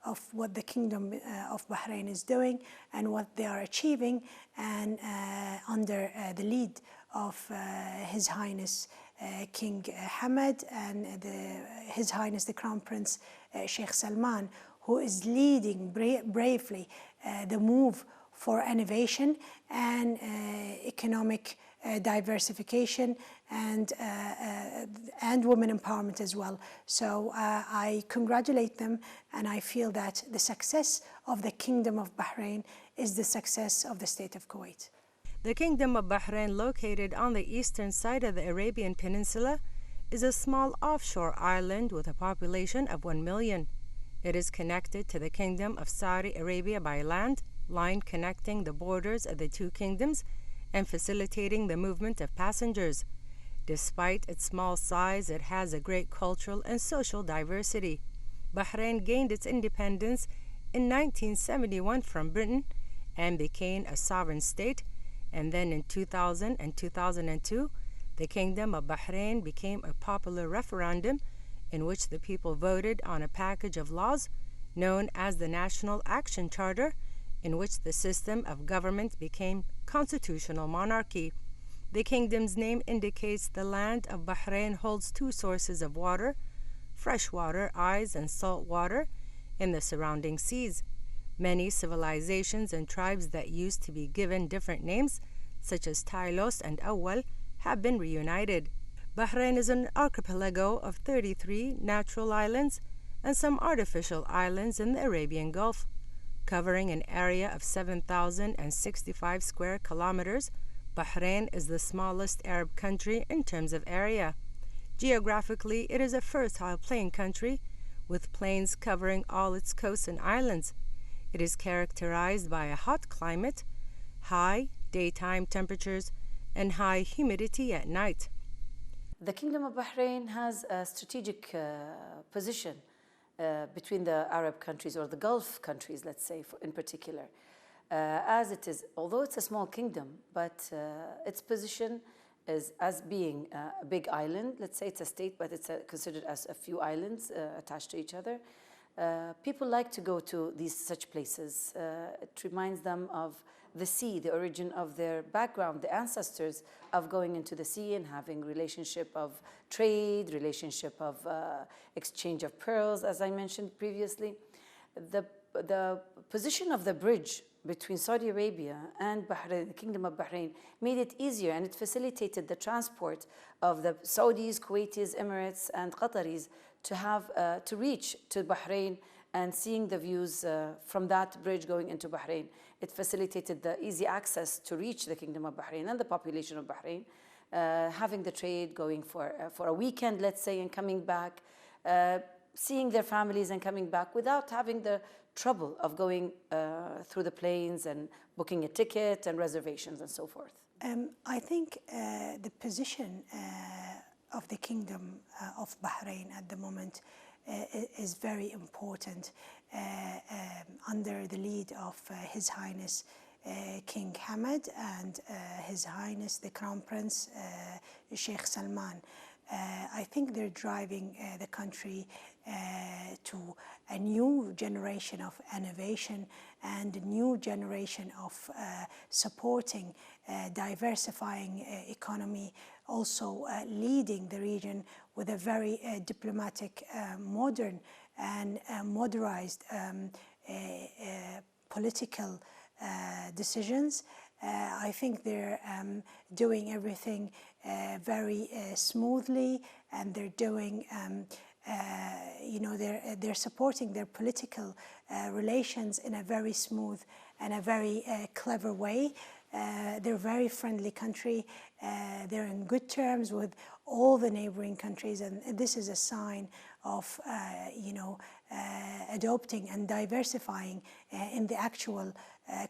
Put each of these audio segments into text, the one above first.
of what the Kingdom of Bahrain is doing and what they are achieving, and under the lead of His Highness King Hamad and His Highness the Crown Prince Sheikh Salman, who is leading bravely the move for innovation and economic diversification and women empowerment as well. So I congratulate them, and I feel that the success of the Kingdom of Bahrain is the success of the State of Kuwait. The Kingdom of Bahrain, located on the eastern side of the Arabian Peninsula, is a small offshore island with a population of 1 million. It is connected to the Kingdom of Saudi Arabia by land, line connecting the borders of the two kingdoms and facilitating the movement of passengers. Despite its small size, it has a great cultural and social diversity. Bahrain gained its independence in 1971 from Britain and became a sovereign state, and then in 2000 and 2002, the Kingdom of Bahrain became a popular referendum in which the people voted on a package of laws known as the National Action Charter, in which the system of government became constitutional monarchy. The kingdom's name indicates the land of Bahrain holds two sources of water, fresh water, ice, and salt water, in the surrounding seas. Many civilizations and tribes that used to be given different names, such as Tylos and Awal, have been reunited. Bahrain is an archipelago of 33 natural islands and some artificial islands in the Arabian Gulf. Covering an area of 7,065 square kilometers, Bahrain is the smallest Arab country in terms of area. Geographically, it is a fertile plain country with plains covering all its coasts and islands. It is characterized by a hot climate, high daytime temperatures, and high humidity at night. The Kingdom of Bahrain has a strategic position between the Arab countries, or the Gulf countries, let's say, in particular. As it is, although it's a small kingdom, but its position is as being a big island. Let's say it's a state, but it's considered as a few islands attached to each other. People like to go to such places. It reminds them of the sea, the origin of their background, the ancestors of going into the sea and having relationship of trade, relationship of exchange of pearls, as I mentioned previously. The position of the bridge between Saudi Arabia and Bahrain, the Kingdom of Bahrain, made it easier, and it facilitated the transport of the Saudis, Kuwaitis, Emirates, and Qataris to reach to Bahrain and seeing the views from that bridge going into Bahrain. It facilitated the easy access to reach the Kingdom of Bahrain and the population of Bahrain, having the trade going for a weekend, let's say, and coming back, seeing their families and coming back without having the trouble of going through the planes and booking a ticket and reservations and so forth. I think the position of the Kingdom of Bahrain at the moment is very important under the lead of His Highness King Hamad and His Highness the Crown Prince Sheikh Salman. I think they're driving the country to a new generation of innovation and a new generation of supporting, diversifying economy, also leading the region with a very diplomatic, modern and modernized political decisions. I think they're doing everything very smoothly, and they're doing, they're supporting their political relations in a very smooth and a very clever way. They're a very friendly country. They're in good terms with all the neighboring countries, and this is a sign of, adopting and diversifying in the actual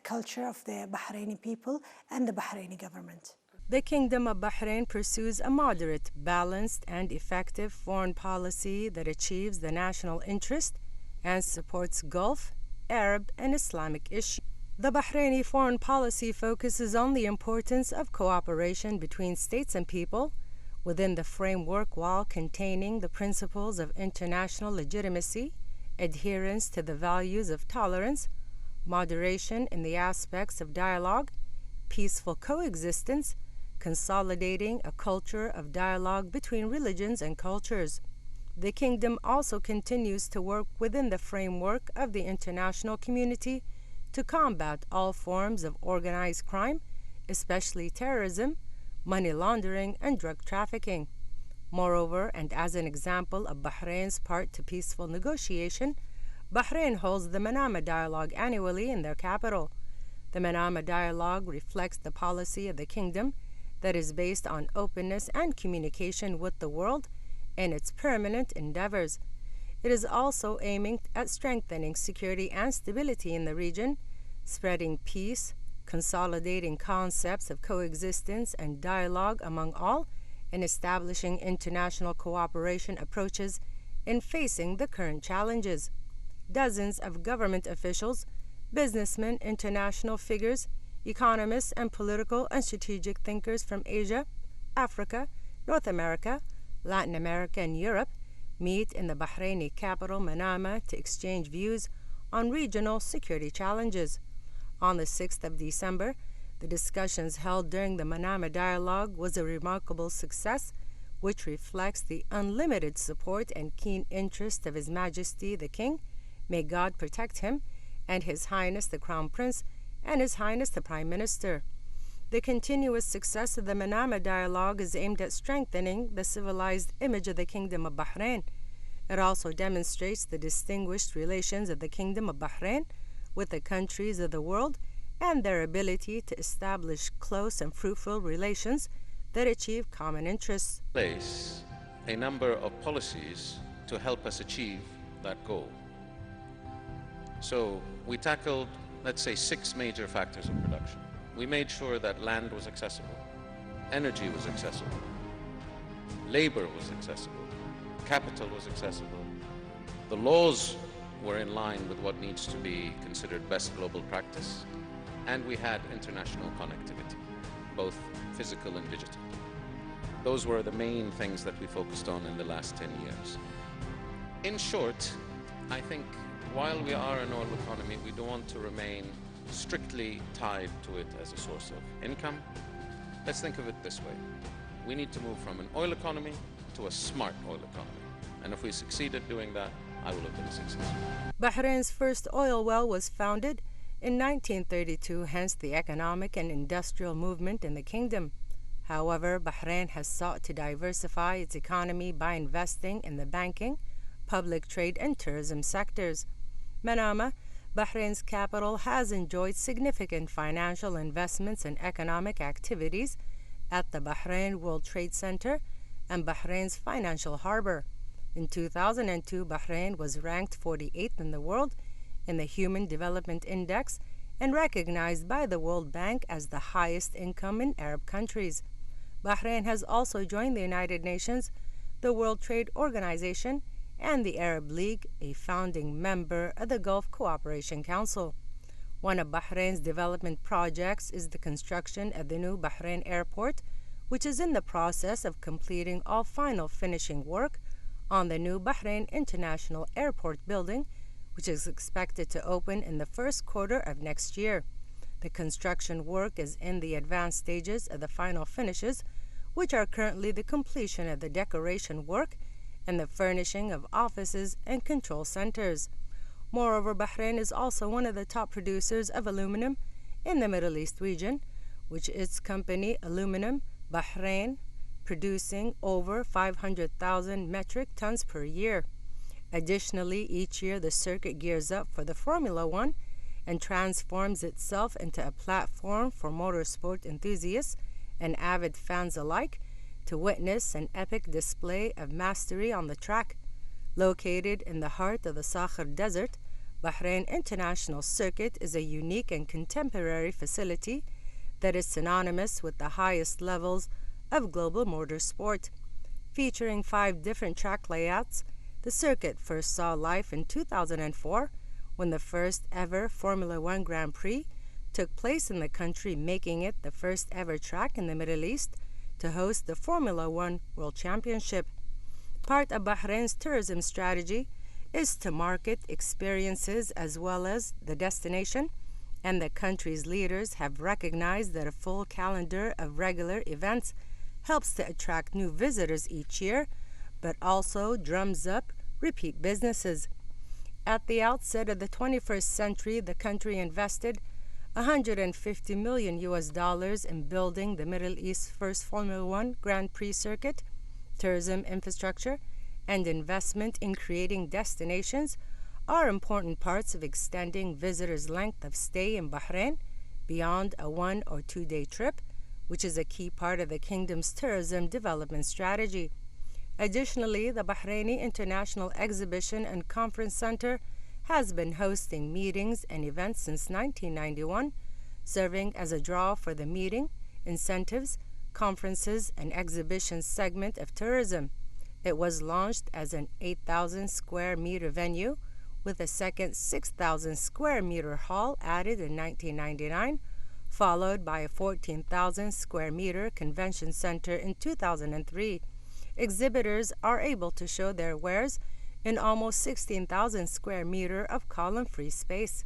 culture of the Bahraini people and the Bahraini government. The Kingdom of Bahrain pursues a moderate, balanced, and effective foreign policy that achieves the national interest and supports Gulf, Arab, and Islamic issues. The Bahraini foreign policy focuses on the importance of cooperation between states and people within the framework while containing the principles of international legitimacy adherence to the values of tolerance, moderation in the aspects of dialogue, peaceful coexistence, consolidating a culture of dialogue between religions and cultures. The kingdom also continues to work within the framework of the international community to combat all forms of organized crime, especially terrorism, money laundering, and drug trafficking. Moreover, and as an example of Bahrain's part to peaceful negotiation, Bahrain holds the Manama Dialogue annually in their capital. The Manama Dialogue reflects the policy of the kingdom that is based on openness and communication with the world and its permanent endeavors. It is also aiming at strengthening security and stability in the region, spreading peace, consolidating concepts of coexistence and dialogue among all, and establishing international cooperation approaches in facing the current challenges. Dozens of government officials, businessmen, international figures, economists, and political and strategic thinkers from Asia, Africa, North America, Latin America, and Europe meet in the Bahraini capital Manama to exchange views on regional security challenges. On the 6th of December, the discussions held during the Manama Dialogue was a remarkable success, which reflects the unlimited support and keen interest of His Majesty the King, may God protect him, and His Highness the Crown Prince, and His Highness the Prime Minister. The continuous success of the Manama Dialogue is aimed at strengthening the civilized image of the Kingdom of Bahrain. It also demonstrates the distinguished relations of the Kingdom of Bahrain with the countries of the world and their ability to establish close and fruitful relations that achieve common interests. Place a number of policies to help us achieve that goal. So we tackled, let's say, 6 major factors of production. We made sure that land was accessible, energy was accessible, labor was accessible, capital was accessible, the laws were in line with what needs to be considered best global practice, and we had international connectivity, both physical and digital. Those were the main things that we focused on in the last 10 years. In short, I think while we are an oil economy, we don't want to remain strictly tied to it as a source of income. Let's think of it this way. We need to move from an oil economy to a smart oil economy. And if we succeed at doing that, I will have been a success. Bahrain's first oil well was founded in 1932, hence the economic and industrial movement in the kingdom. However, Bahrain has sought to diversify its economy by investing in the banking, public trade, and tourism sectors. Manama, Bahrain's capital, has enjoyed significant financial investments and economic activities at the Bahrain World Trade Center and Bahrain's financial harbor. In 2002, Bahrain was ranked 48th in the world in the Human Development Index and recognized by the World Bank as the highest income in Arab countries. Bahrain has also joined the United Nations, the World Trade Organization, and the Arab League, a founding member of the Gulf Cooperation Council. One of Bahrain's development projects is the construction of the new Bahrain Airport, which is in the process of completing all final finishing work on the new Bahrain International Airport building, which is expected to open in the first quarter of next year. The construction work is in the advanced stages of the final finishes, which are currently the completion of the decoration work and the furnishing of offices and control centers. Moreover, Bahrain is also one of the top producers of aluminum in the Middle East region, which its company Aluminum Bahrain producing over 500,000 metric tons per year. Additionally, each year the circuit gears up for the Formula One and transforms itself into a platform for motorsport enthusiasts and avid fans alike to witness an epic display of mastery on the track. Located in the heart of the Sakhir Desert, Bahrain International Circuit is a unique and contemporary facility that is synonymous with the highest levels of global motorsport. Featuring 5 different track layouts, the circuit first saw life in 2004 when the first ever Formula One Grand Prix took place in the country, making it the first ever track in the Middle East to host the Formula One World Championship. Part of Bahrain's tourism strategy is to market experiences as well as the destination, and the country's leaders have recognized that a full calendar of regular events helps to attract new visitors each year, but also drums up repeat businesses. At the outset of the 21st century, the country invested $150 million in building the Middle East's first Formula One Grand Prix circuit, tourism infrastructure, and investment in creating destinations are important parts of extending visitors' length of stay in Bahrain beyond a 1 or 2 day trip, which is a key part of the kingdom's tourism development strategy. Additionally, the Bahraini International Exhibition and Conference Center has been hosting meetings and events since 1991, serving as a draw for the meeting, incentives, conferences, and exhibitions segment of tourism. It was launched as an 8,000 square meter venue with a second 6,000 square meter hall added in 1999, followed by a 14,000 square meter convention center in 2003. Exhibitors are able to show their wares in almost 16,000 square meter of column-free space.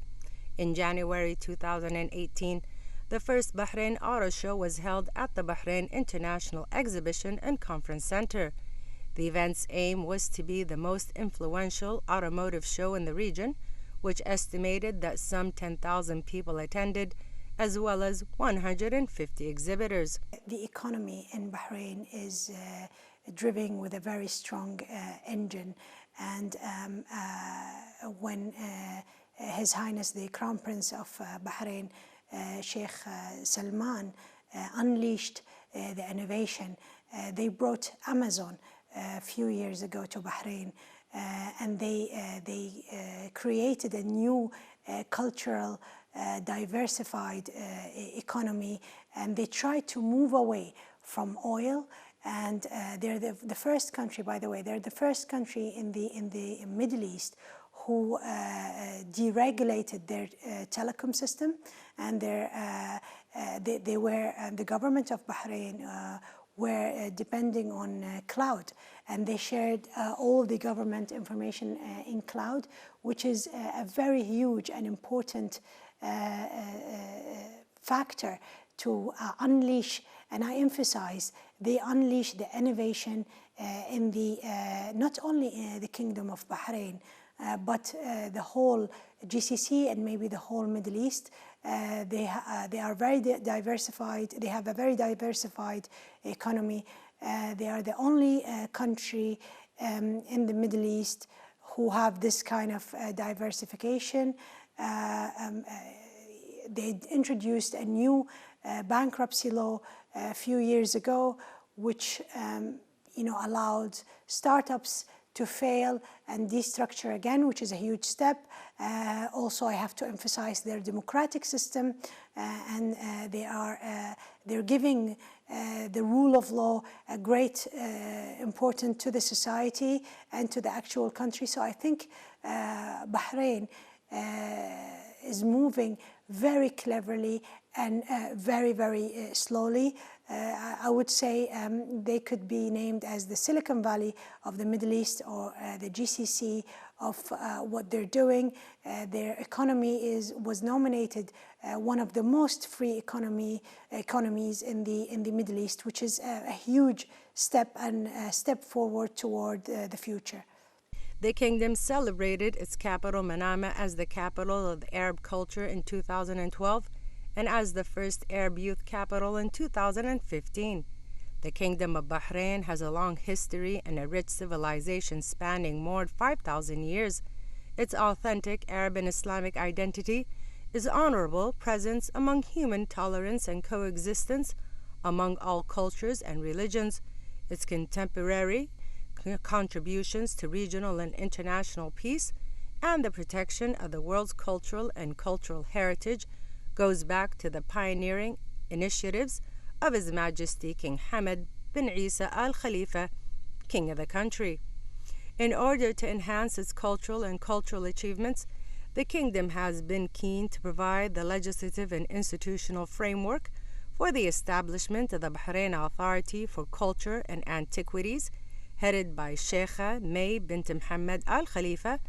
In January 2018, the first Bahrain Auto Show was held at the Bahrain International Exhibition and Conference Center. The event's aim was to be the most influential automotive show in the region, which estimated that some 10,000 people attended, as well as 150 exhibitors. The economy in Bahrain is driven with a very strong engine, and when His Highness the Crown Prince of Bahrain, Sheikh Salman, unleashed the innovation, they brought Amazon a few years ago to Bahrain, and they created a new cultural diversified economy, and they tried to move away from oil. And they're the first country, by the way, they're the first country in the Middle East who deregulated their telecom system, and they were the government of Bahrain were depending on cloud, and they shared all the government information in cloud, which is a very huge and important factor to unleash, and I emphasize, they unleash the innovation in the not only in the Kingdom of Bahrain, but the whole GCC and maybe the whole Middle East. They are very diversified. They have a very diversified economy. They are the only country in the Middle East who have this kind of diversification. They introduced a new bankruptcy law a few years ago, which allowed startups to fail and destructure again, which is a huge step. Also, I have to emphasize their democratic system, and they're giving the rule of law a great importance to the society and to the actual country. So I think Bahrain is moving very cleverly and very, very slowly. I would say they could be named as the Silicon Valley of the Middle East, or the GCC of what they're doing. Their economy was nominated one of the most free economies in the Middle East, which is a huge step and a step forward toward the future. The kingdom celebrated its capital Manama as the capital of the Arab culture in 2012 and as the first Arab youth capital in 2015. The Kingdom of Bahrain has a long history and a rich civilization spanning more than 5,000 years. Its authentic Arab and Islamic identity is honorable presence among human tolerance and coexistence among all cultures and religions. Its contemporary contributions to regional and international peace and the protection of the world's cultural and cultural heritage goes back to the pioneering initiatives of His Majesty King Hamad bin Isa Al Khalifa, King of the country. In order to enhance its cultural and cultural achievements, the kingdom has been keen to provide the legislative and institutional framework for the establishment of the Bahrain Authority for Culture and Antiquities, headed by Sheikha May bint Mohammed Al Khalifa,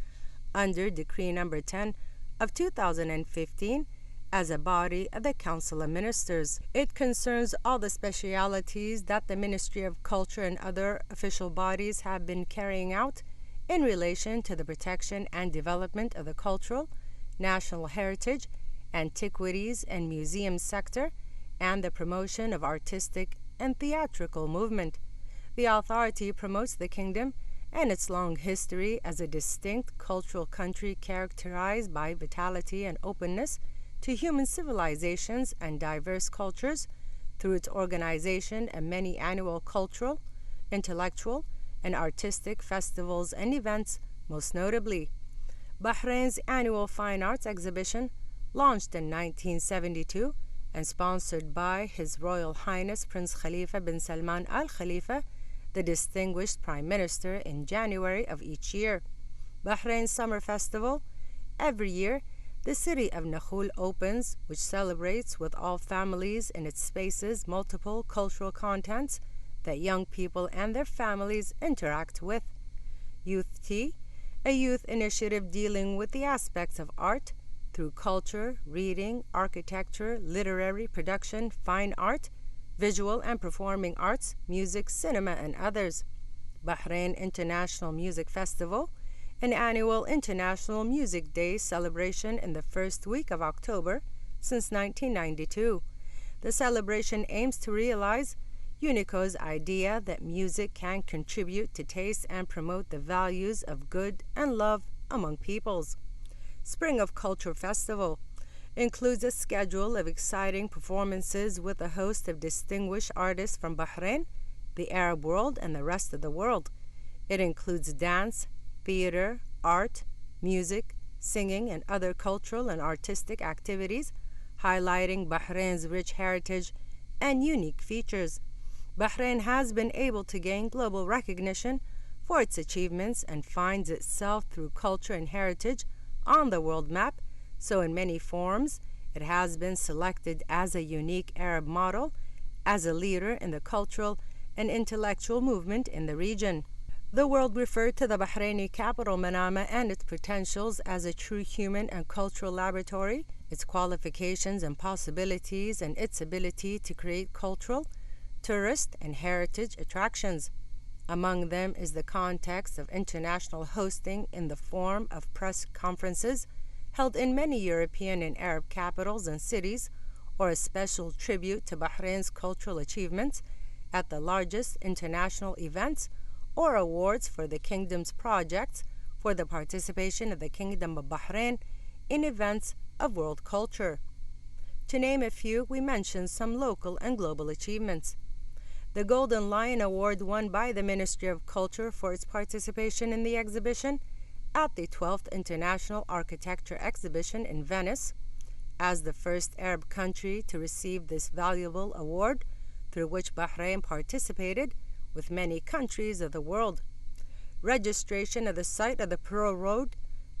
under Decree Number 10 of 2015 as a body of the Council of Ministers. It concerns all the specialities that the Ministry of Culture and other official bodies have been carrying out in relation to the protection and development of the cultural, national heritage, antiquities, and museum sector, and the promotion of artistic and theatrical movement. The authority promotes the kingdom and its long history as a distinct cultural country characterized by vitality and openness to human civilizations and diverse cultures through its organization of many annual cultural, intellectual, and artistic festivals and events, most notably Bahrain's annual Fine Arts Exhibition, launched in 1972 and sponsored by His Royal Highness Prince Khalifa bin Salman Al Khalifa, the distinguished Prime Minister, in January of each year. Bahrain Summer Festival. Every year, the city of Nakhul opens, which celebrates with all families in its spaces multiple cultural contents that young people and their families interact with. Youth Tea, a youth initiative dealing with the aspects of art through culture, reading, architecture, literary production, fine art, visual and performing arts, music, cinema, and others. Bahrain International Music Festival, an annual International Music Day celebration in the first week of October since 1992. The celebration aims to realize UNESCO's idea that music can contribute to taste and promote the values of good and love among peoples. Spring of Culture Festival includes a schedule of exciting performances with a host of distinguished artists from Bahrain, the Arab world, and the rest of the world. It includes dance, theater, art, music, singing, and other cultural and artistic activities, highlighting Bahrain's rich heritage and unique features. Bahrain has been able to gain global recognition for its achievements and finds itself through culture and heritage on the world map, so in many forms it has been selected as a unique Arab model, as a leader in the cultural and intellectual movement in the region. The world referred to the Bahraini capital Manama and its potentials as a true human and cultural laboratory, its qualifications and possibilities, and its ability to create cultural, tourist, and heritage attractions. Among them is the context of international hosting in the form of press conferences held in many European and Arab capitals and cities, or a special tribute to Bahrain's cultural achievements at the largest international events, or awards for the kingdom's projects for the participation of the Kingdom of Bahrain in events of world culture. To name a few, we mention some local and global achievements. The Golden Lion Award won by the Ministry of Culture for its participation in the exhibition at the 12th International Architecture Exhibition in Venice, as the first Arab country to receive this valuable award, through which Bahrain participated with many countries of the world. Registration of the site of the Pearl Road,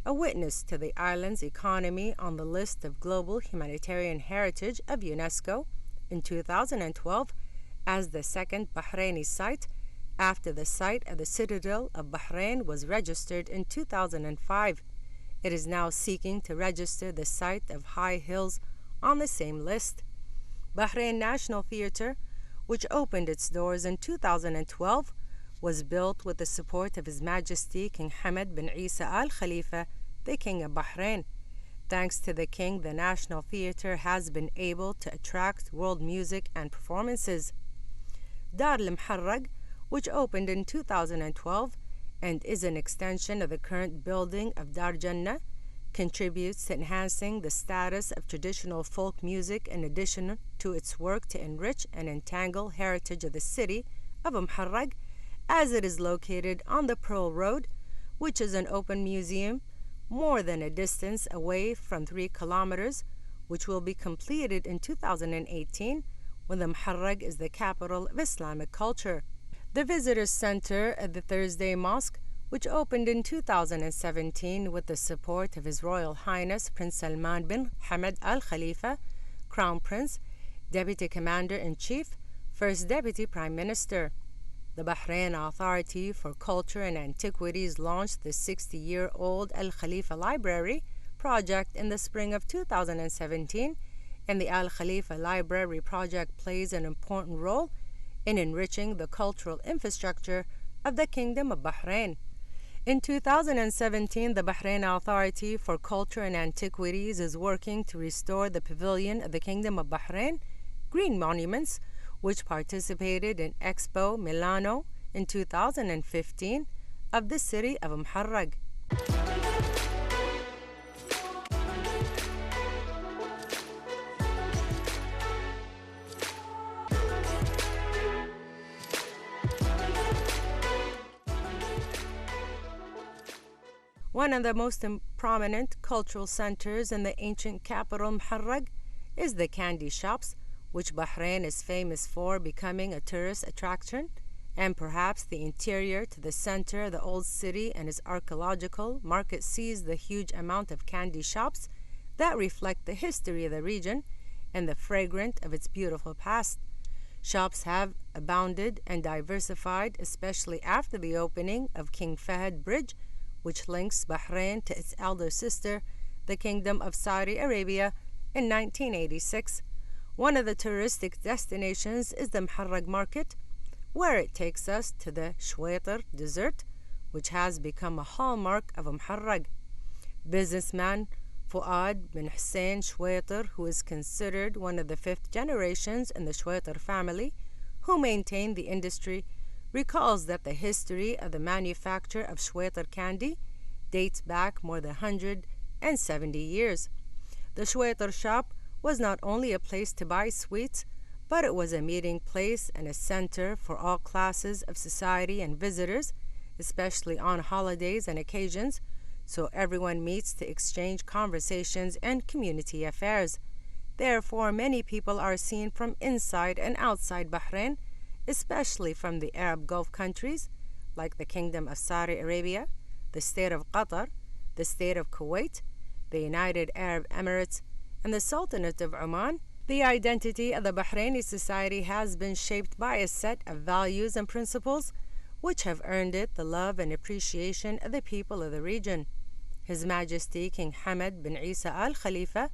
a witness to the island's economy on the list of global humanitarian heritage of UNESCO in 2012 as the second Bahraini site after the site of the Citadel of Bahrain was registered in 2005. It is now seeking to register the site of High Hills on the same list. Bahrain National Theater, which opened its doors in 2012, was built with the support of His Majesty King Hamad bin Isa Al Khalifa, the King of Bahrain. Thanks to the King, the National Theater has been able to attract world music and performances. Dar al-Muharraq, which opened in 2012 and is an extension of the current building of Dar Jannah, contributes to enhancing the status of traditional folk music in addition to its work to enrich and entangle heritage of the city of Muharraq, as it is located on the Pearl Road, which is an open museum more than a distance away from 3 kilometers, which will be completed in 2018 when the Muharraq is the capital of Islamic culture. The Visitors Center at the Thursday Mosque, which opened in 2017 with the support of His Royal Highness Prince Salman bin Hamad Al Khalifa, Crown Prince, Deputy Commander-in-Chief, First Deputy Prime Minister. The Bahrain Authority for Culture and Antiquities launched the 60-year-old Al Khalifa Library project in the spring of 2017, and the Al Khalifa Library project plays an important role in enriching the cultural infrastructure of the Kingdom of Bahrain. In 2017, the Bahrain Authority for Culture and Antiquities is working to restore the pavilion of the Kingdom of Bahrain, Green Monuments, which participated in Expo Milano in 2015 of the city of Muharraq. One of the most prominent cultural centers in the ancient capital Muharraq is the candy shops, which Bahrain is famous for becoming a tourist attraction, and perhaps the interior to the center of the old city and its archaeological market sees the huge amount of candy shops that reflect the history of the region and the fragrance of its beautiful past. Shops have abounded and diversified, especially after the opening of King Fahd Bridge, which links Bahrain to its elder sister, the Kingdom of Saudi Arabia, in 1986. One of the touristic destinations is the Muharraq Market, where it takes us to the Shwaitar dessert, which has become a hallmark of Muharraq. Businessman Fuad bin Hussein Shwaitar, who is considered one of the fifth generations in the Shwaitar family, who maintained the industry, recalls that the history of the manufacture of Shwaitar candy dates back more than 170 years. The Shwaitar shop was not only a place to buy sweets, but it was a meeting place and a center for all classes of society and visitors, especially on holidays and occasions, so everyone meets to exchange conversations and community affairs. Therefore, many people are seen from inside and outside Bahrain, especially from the Arab Gulf countries like the Kingdom of Saudi Arabia, the State of Qatar, the State of Kuwait, the United Arab Emirates, and the Sultanate of Oman. The identity of the Bahraini society has been shaped by a set of values and principles which have earned it the love and appreciation of the people of the region. His Majesty King Hamad bin Isa Al Khalifa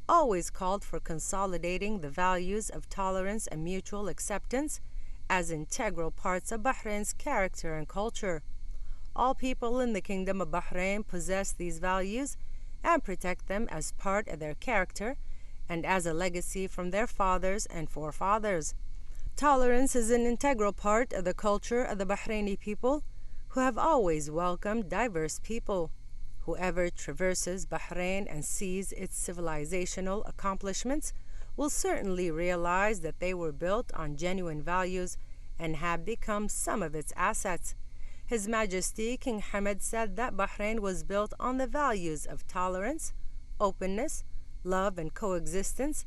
always called for consolidating the values of tolerance and mutual acceptance as integral parts of Bahrain's character and culture. All people in the Kingdom of Bahrain possess these values and protect them as part of their character and as a legacy from their fathers and forefathers. Tolerance is an integral part of the culture of the Bahraini people, who have always welcomed diverse people. Whoever traverses Bahrain and sees its civilizational accomplishments will certainly realize that they were built on genuine values and have become some of its assets. His Majesty King Hamad said that Bahrain was built on the values of tolerance, openness, love, and coexistence,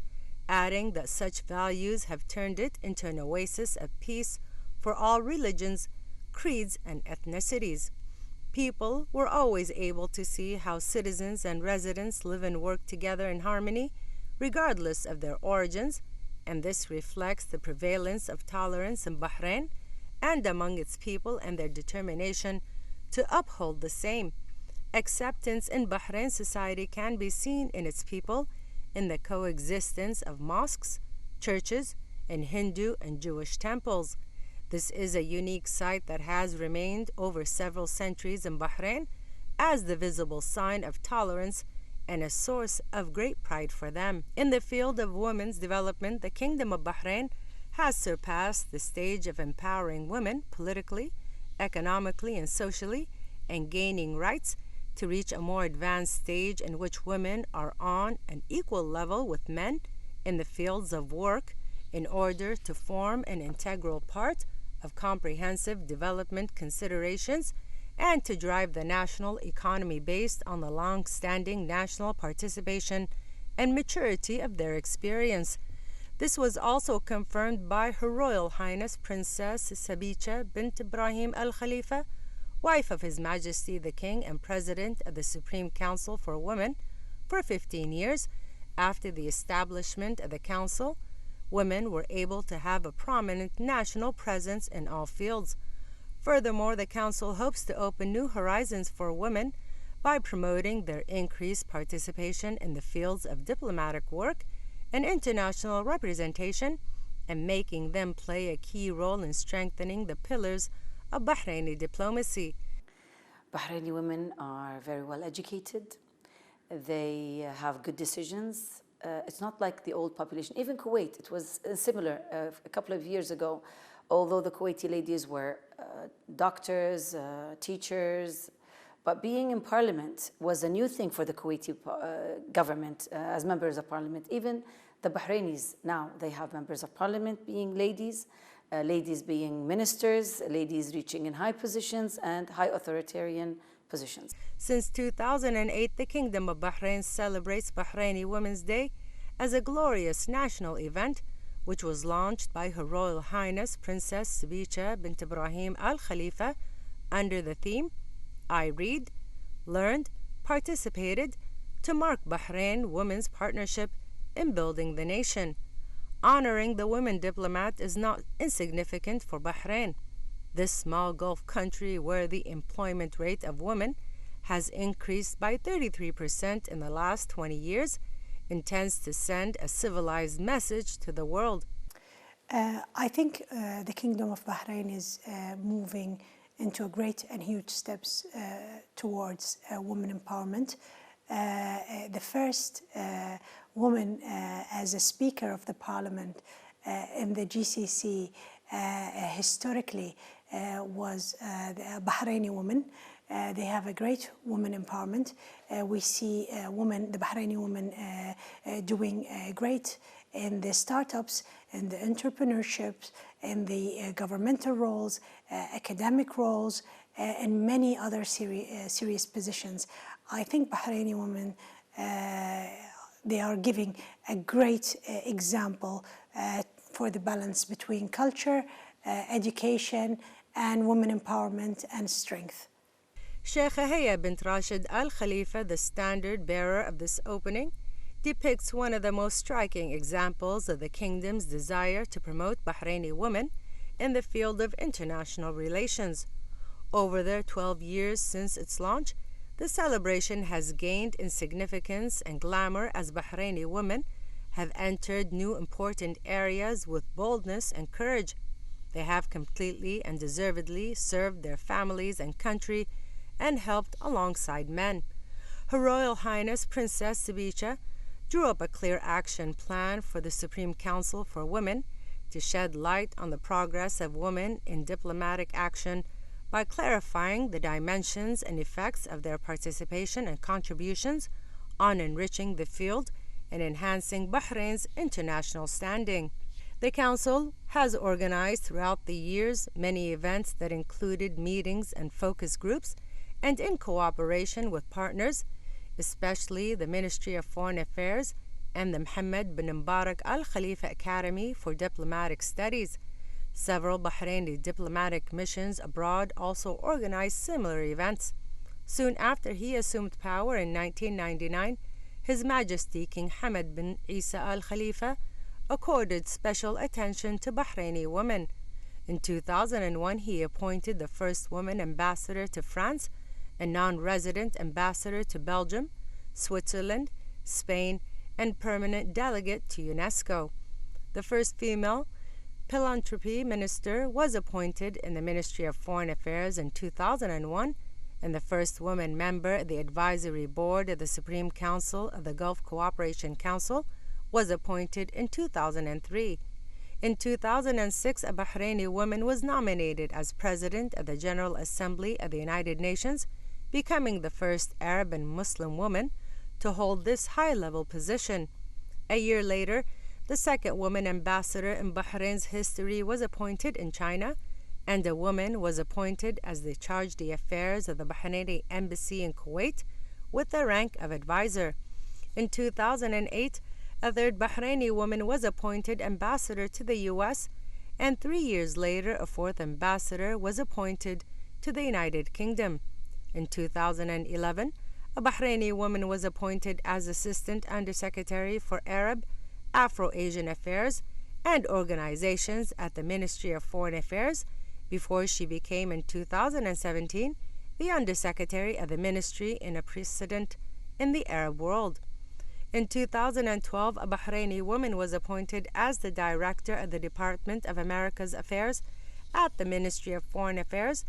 adding that such values have turned it into an oasis of peace for all religions, creeds, and ethnicities. People were always able to see how citizens and residents live and work together in harmony, regardless of their origins, and this reflects the prevalence of tolerance in Bahrain and among its people and their determination to uphold the same. Acceptance in Bahrain society can be seen in its people in the coexistence of mosques, churches, and Hindu and Jewish temples. This is a unique sight that has remained over several centuries in Bahrain as the visible sign of tolerance and a source of great pride for them. In the field of women's development, the Kingdom of Bahrain has surpassed the stage of empowering women politically, economically, and socially, and gaining rights to reach a more advanced stage in which women are on an equal level with men in the fields of work in order to form an integral part of comprehensive development considerations and to drive the national economy based on the long-standing national participation and maturity of their experience. This was also confirmed by Her Royal Highness Princess Sabicha bint Ibrahim Al Khalifa, wife of His Majesty the King and President of the Supreme Council for Women, for 15 years after the establishment of the Council, women were able to have a prominent national presence in all fields. Furthermore, the Council hopes to open new horizons for women by promoting their increased participation in the fields of diplomatic work and international representation, and making them play a key role in strengthening the pillars of Bahraini diplomacy. Bahraini women are very well educated. They have good decisions. It's not like the old population. Even Kuwait, it was similar a couple of years ago. Although the Kuwaiti ladies were doctors, teachers, but being in parliament was a new thing for the Kuwaiti government as members of parliament. Even the Bahrainis now, they have members of parliament being ladies, ladies being ministers, ladies reaching in high positions and high authoritarian positions. Since 2008, the Kingdom of Bahrain celebrates Bahraini Women's Day as a glorious national event, which was launched by Her Royal Highness Princess Sabicha bint Ibrahim Al Khalifa under the theme, I Read, Learned, Participated, to mark Bahrain women's partnership in building the nation. Honoring the women diplomat is not insignificant for Bahrain. This small Gulf country, where the employment rate of women has increased by 33% in the last 20 years, intends to send a civilized message to the world. I think the Kingdom of Bahrain is moving into a great and huge steps towards women empowerment. The first woman as a Speaker of the Parliament in the GCC historically was a Bahraini woman. They have a great women empowerment. We see the Bahraini women doing great in the startups, in the entrepreneurships, in the governmental roles, academic roles, and many other serious positions. I think Bahraini women, they are giving a great example for the balance between culture, education, and women empowerment and strength. Sheikha Haya bint Rashid Al Khalifa, the standard bearer of this opening, depicts one of the most striking examples of the kingdom's desire to promote Bahraini women in the field of international relations. Over the 12 years since its launch, the celebration has gained in significance and glamour as Bahraini women have entered new important areas with boldness and courage. They have completely and deservedly served their families and country and helped alongside men. Her Royal Highness Princess Sabicha drew up a clear action plan for the Supreme Council for Women to shed light on the progress of women in diplomatic action by clarifying the dimensions and effects of their participation and contributions on enriching the field and enhancing Bahrain's international standing. The Council has organized throughout the years many events that included meetings and focus groups, and in cooperation with partners, especially the Ministry of Foreign Affairs and the Mohammed bin Mbarak Al Khalifa Academy for Diplomatic Studies. Several Bahraini diplomatic missions abroad also organized similar events. Soon after he assumed power in 1999, His Majesty King Hamad bin Isa Al Khalifa accorded special attention to Bahraini women. In 2001, he appointed the first woman ambassador to France, a non-resident ambassador to Belgium, Switzerland, Spain, and permanent delegate to UNESCO. The first female philanthropy minister was appointed in the Ministry of Foreign Affairs in 2001, and the first woman member of the advisory board of the Supreme Council of the Gulf Cooperation Council was appointed in 2003. In 2006, a Bahraini woman was nominated as President of the General Assembly of the United Nations, becoming the first Arab and Muslim woman to hold this high-level position. A year later, the second woman ambassador in Bahrain's history was appointed in China, and a woman was appointed as the charge d'affaires of the Bahraini embassy in Kuwait with the rank of advisor. In 2008, a third Bahraini woman was appointed ambassador to the U.S., and 3 years later, a fourth ambassador was appointed to the United Kingdom. In 2011, a Bahraini woman was appointed as Assistant Undersecretary for Arab, Afro-Asian Affairs, and organizations at the Ministry of Foreign Affairs before she became in 2017 the Undersecretary of the Ministry in a precedent in the Arab world. In 2012, a Bahraini woman was appointed as the Director of the Department of America's Affairs at the Ministry of Foreign Affairs,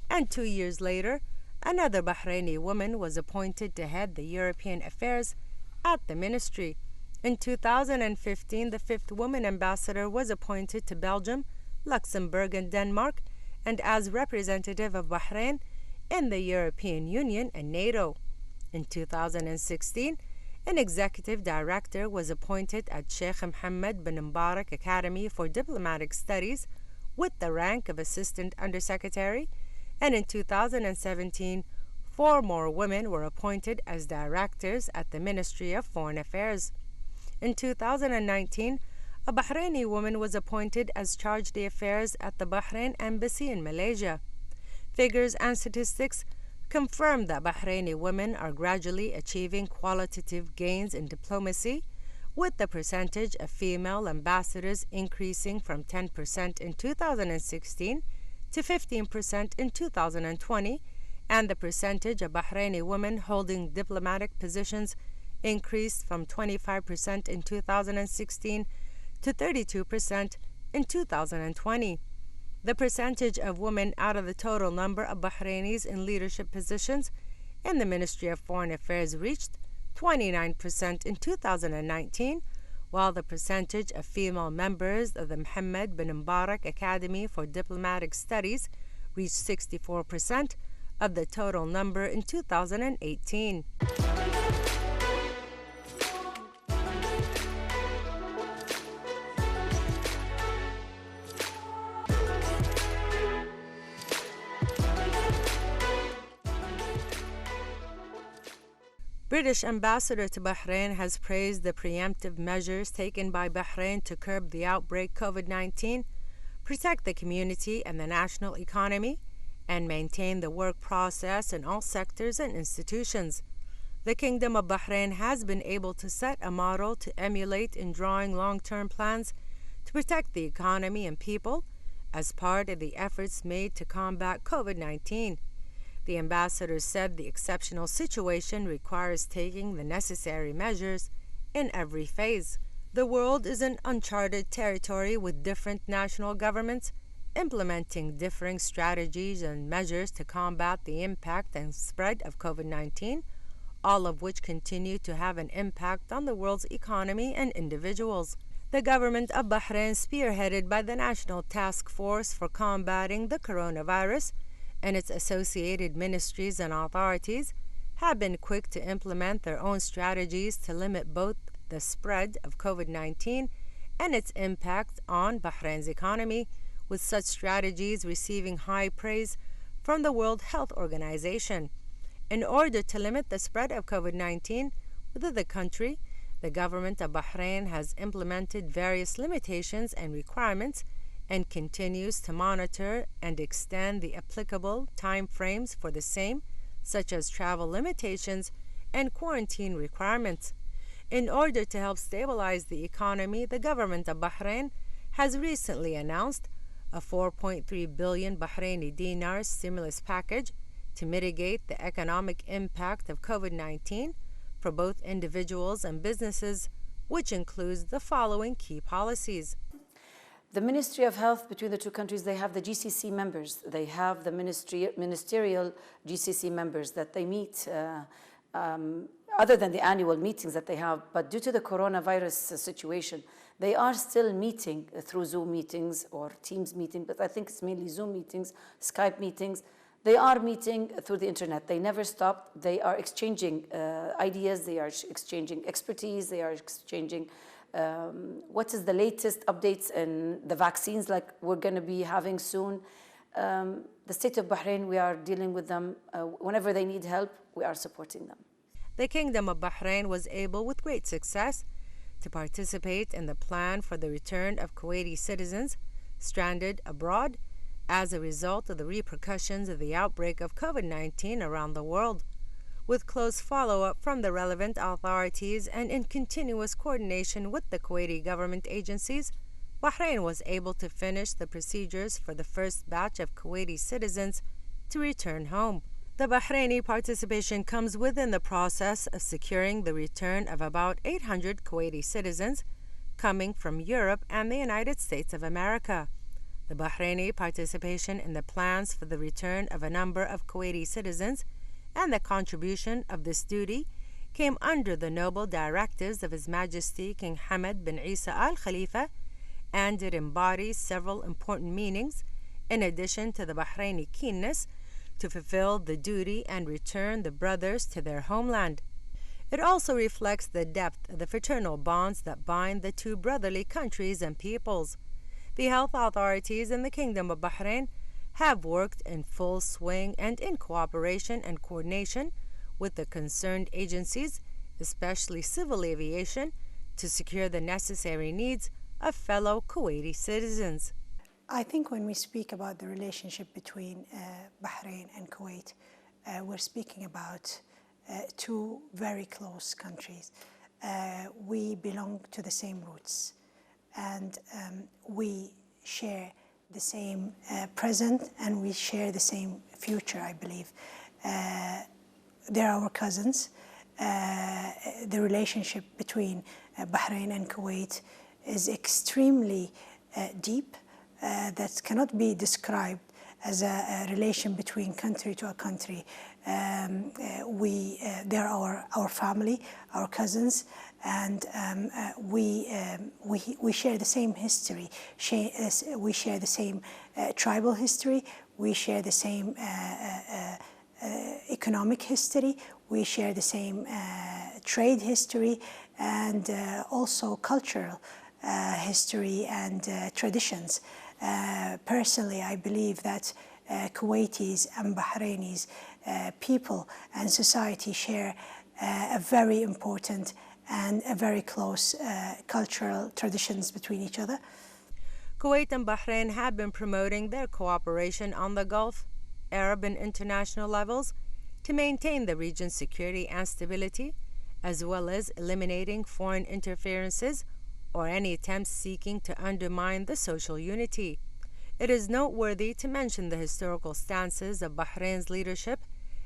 and 2 years later, another Bahraini woman was appointed to head the European Affairs at the ministry. In 2015, the fifth woman ambassador was appointed to Belgium, Luxembourg, and Denmark, and as representative of Bahrain in the European Union and NATO. In 2016, an executive director was appointed at Sheikh Mohammed bin Mbarak Academy for Diplomatic Studies with the rank of Assistant Undersecretary, and in 2017, 4 more women were appointed as directors at the Ministry of Foreign Affairs. In 2019, a Bahraini woman was appointed as charge d'affaires at the Bahrain Embassy in Malaysia. Figures and statistics confirm that Bahraini women are gradually achieving qualitative gains in diplomacy, with the percentage of female ambassadors increasing from 10% in 2016 to 15% in 2020, and the percentage of Bahraini women holding diplomatic positions increased from 25% in 2016 to 32% in 2020. The percentage of women out of the total number of Bahrainis in leadership positions in the Ministry of Foreign Affairs reached 29% in 2019, while the percentage of female members of the Mohammed bin Mbarak Academy for Diplomatic Studies reached 64% of the total number in 2018. British ambassador to Bahrain has praised the preemptive measures taken by Bahrain to curb the outbreak COVID-19, protect the community and the national economy, and maintain the work process in all sectors and institutions. The Kingdom of Bahrain has been able to set a model to emulate in drawing long-term plans to protect the economy and people as part of the efforts made to combat COVID-19. The ambassador said the exceptional situation requires taking the necessary measures in every phase. The world is an uncharted territory with different national governments implementing differing strategies and measures to combat the impact and spread of COVID-19, all of which continue to have an impact on the world's economy and individuals. The government of Bahrain, spearheaded by the National Task Force for Combating the Coronavirus, and its associated ministries and authorities, have been quick to implement their own strategies to limit both the spread of COVID-19 and its impact on Bahrain's economy, with such strategies receiving high praise from the World Health Organization. In order to limit the spread of COVID-19 within the country, the government of Bahrain has implemented various limitations and requirements and continues to monitor and extend the applicable time frames for the same, such as travel limitations and quarantine requirements. In order to help stabilize the economy, the government of Bahrain has recently announced a 4.3 billion Bahraini dinars stimulus package to mitigate the economic impact of COVID-19 for both individuals and businesses, which includes the following key policies. The Ministry of Health between the two countries, they have the GCC members. They have the ministerial GCC members that they meet other than the annual meetings that they have. But due to the coronavirus situation, they are still meeting through Zoom meetings or Teams meetings, but I think it's mainly Zoom meetings, Skype meetings. They are meeting through the internet. They never stop. They are exchanging ideas. They are exchanging expertise. They are exchanging what is the latest updates in the vaccines like we're going to be having soon. The state of Bahrain, we are dealing with them. Whenever they need help, we are supporting them. The Kingdom of Bahrain was able with great success to participate in the plan for the return of Kuwaiti citizens stranded abroad as a result of the repercussions of the outbreak of COVID-19 around the world. With close follow-up from the relevant authorities and in continuous coordination with the Kuwaiti government agencies, Bahrain was able to finish the procedures for the first batch of Kuwaiti citizens to return home. The Bahraini participation comes within the process of securing the return of about 800 Kuwaiti citizens coming from Europe and the United States of America. The Bahraini participation in the plans for the return of a number of Kuwaiti citizens and the contribution of this duty came under the noble directives of His Majesty King Hamad bin Isa Al Khalifa, and it embodies several important meanings in addition to the Bahraini keenness to fulfill the duty and return the brothers to their homeland. It also reflects the depth of the fraternal bonds that bind the two brotherly countries and peoples. The health authorities in the Kingdom of Bahrain have worked in full swing and in cooperation and coordination with the concerned agencies, especially civil aviation, to secure the necessary needs of fellow Kuwaiti citizens. I think when we speak about the relationship between Bahrain and Kuwait, we're speaking about two very close countries. We belong to the same roots, and we share the same present, and we share the same future, I believe. They're our cousins. The relationship between Bahrain and Kuwait is extremely deep. That cannot be described as a relation between country to a country. They're our family, our cousins, and we share the same history. We share the same tribal history. We share the same economic history. We share the same trade history, and also cultural history and traditions. Personally, I believe that Kuwaitis and Bahrainis, people and society share a very important and a very close cultural traditions between each other. Kuwait and Bahrain have been promoting their cooperation on the Gulf, Arab and international levels to maintain the region's security and stability, as well as eliminating foreign interferences or any attempts seeking to undermine the social unity. It is noteworthy to mention the historical stances of Bahrain's leadership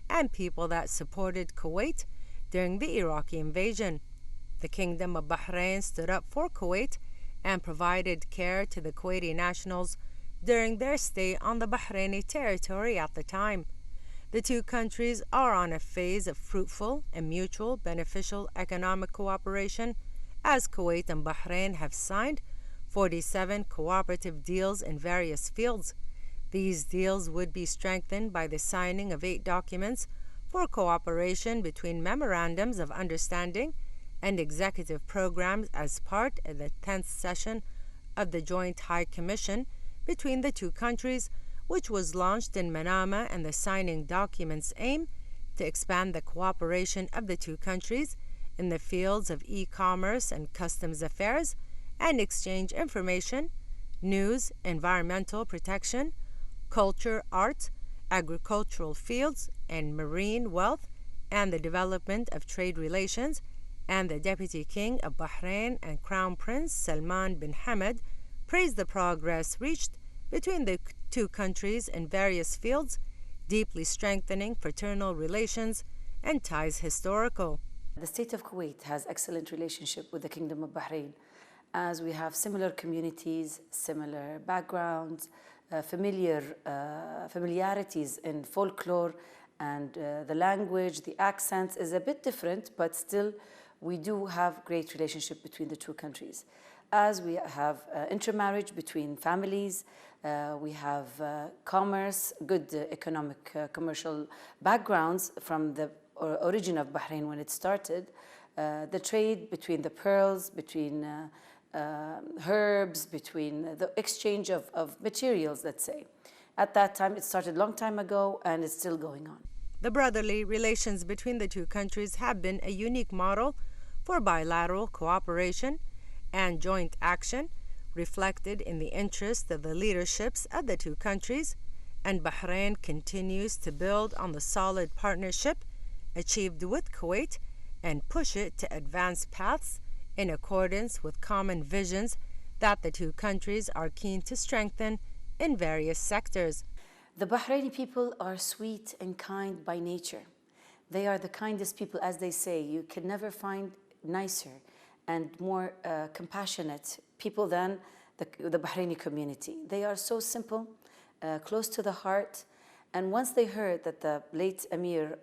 and people that supported Kuwait during the Iraqi invasion. The Kingdom of Bahrain stood up for Kuwait and provided care to the Kuwaiti nationals during their stay on the Bahraini territory at the time. The two countries are on a phase of fruitful and mutual beneficial economic cooperation, as Kuwait and Bahrain have signed 47 cooperative deals in various fields. These deals would be strengthened by the signing of 8 documents for cooperation between memorandums of understanding and executive programs as part of the 10th session of the Joint High Commission between the two countries, which was launched in Manama, and the signing documents aim to expand the cooperation of the two countries in the fields of e-commerce and customs affairs, and exchange information, news, environmental protection, culture, art, agricultural fields, and marine wealth, and the development of trade relations. And the Deputy King of Bahrain and Crown Prince Salman bin Hamad praised the progress reached between the two countries in various fields, deeply strengthening fraternal relations and ties historical. The state of Kuwait has excellent relationship with the Kingdom of Bahrain, as we have similar communities, similar backgrounds, familiarities in folklore, and the language, the accents is a bit different, but still we do have great relationship between the two countries. As we have intermarriage between families, we have commerce, good economic, commercial backgrounds from the origin of Bahrain when it started, the trade between the pearls, between herbs, between the exchange of materials, let's say. At that time, it started a long time ago, and it's still going on. The brotherly relations between the two countries have been a unique model for bilateral cooperation and joint action, reflected in the interest of the leaderships of the two countries, and Bahrain continues to build on the solid partnership achieved with Kuwait and push it to advance paths in accordance with common visions that the two countries are keen to strengthen in various sectors. The Bahraini people are sweet and kind by nature. They are the kindest people, as they say. You can never find nicer and more compassionate people than the Bahraini community. They are so simple, close to the heart. And once they heard that the late Emir,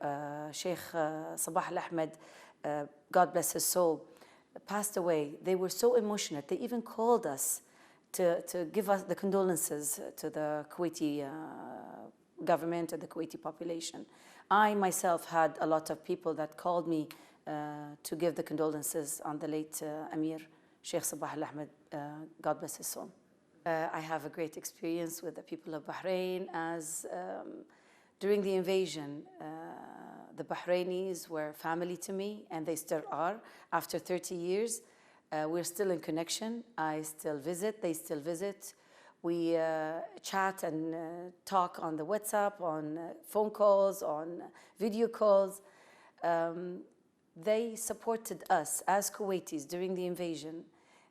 Sheikh Sabah Al-Ahmed, God bless his soul, passed away, they were so emotional. They even called us to give us the condolences to the Kuwaiti government and the Kuwaiti population. I myself had a lot of people that called me to give the condolences on the late Emir, Sheikh Sabah Al-Ahmed, God bless his soul. I have a great experience with the people of Bahrain, as during the invasion, the Bahrainis were family to me, and they still are. After 30 years, we're still in connection. I still visit, they still visit. We chat and talk on the WhatsApp, on phone calls, on video calls. They supported us as Kuwaitis during the invasion.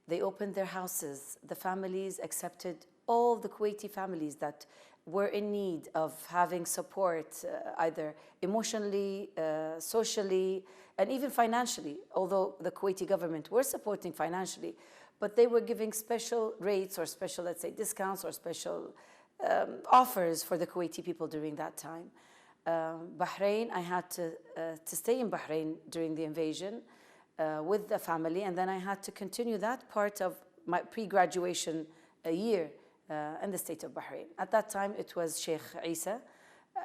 They opened their houses. The families accepted all the Kuwaiti families that were in need of having support, either emotionally, socially, and even financially, although the Kuwaiti government were supporting financially, but they were giving special rates or special, let's say, discounts or special offers for the Kuwaiti people during that time. Bahrain, I had to stay in Bahrain during the invasion with the family, and then I had to continue that part of my pre-graduation year in the state of Bahrain. At that time, it was Sheikh Isa.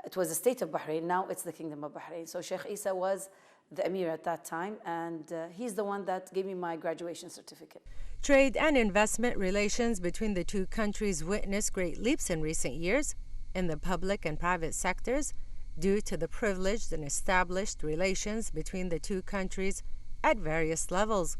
It was the state of Bahrain. Now it's the Kingdom of Bahrain. So Sheikh Isa was the Emir at that time, and he's the one that gave me my graduation certificate. Trade and investment relations between the two countries witnessed great leaps in recent years in the public and private sectors due to the privileged and established relations between the two countries at various levels.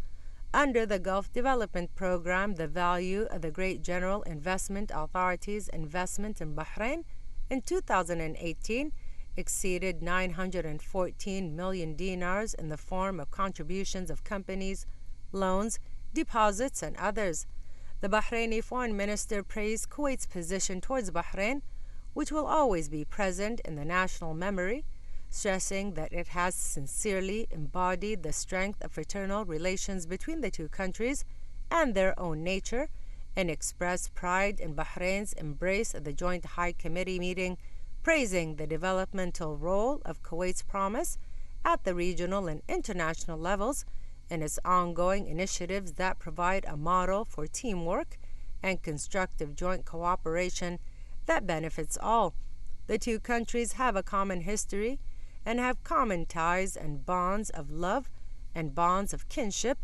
Under the Gulf Development Program, the value of the Great General Investment Authority's investment in Bahrain in 2018 exceeded 914 million dinars in the form of contributions of companies, loans, deposits, and others. The Bahraini foreign minister praised Kuwait's position towards Bahrain, which will always be present in the national memory, stressing that it has sincerely embodied the strength of fraternal relations between the two countries and their own nature, and expressed pride in Bahrain's embrace of the Joint High Committee meeting, praising the developmental role of Kuwait's promise at the regional and international levels and its ongoing initiatives that provide a model for teamwork and constructive joint cooperation that benefits all. The two countries have a common history and have common ties and bonds of love and bonds of kinship,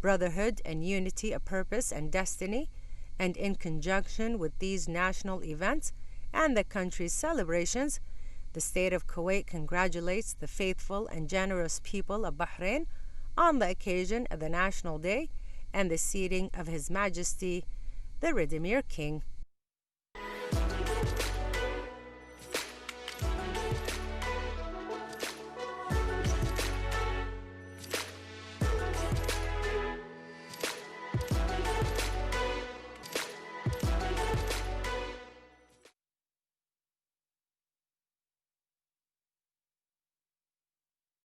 brotherhood and unity of purpose and destiny, and in conjunction with these national events and the country's celebrations, the state of Kuwait congratulates the faithful and generous people of Bahrain on the occasion of the National Day and the seating of His Majesty, the Red Emir King.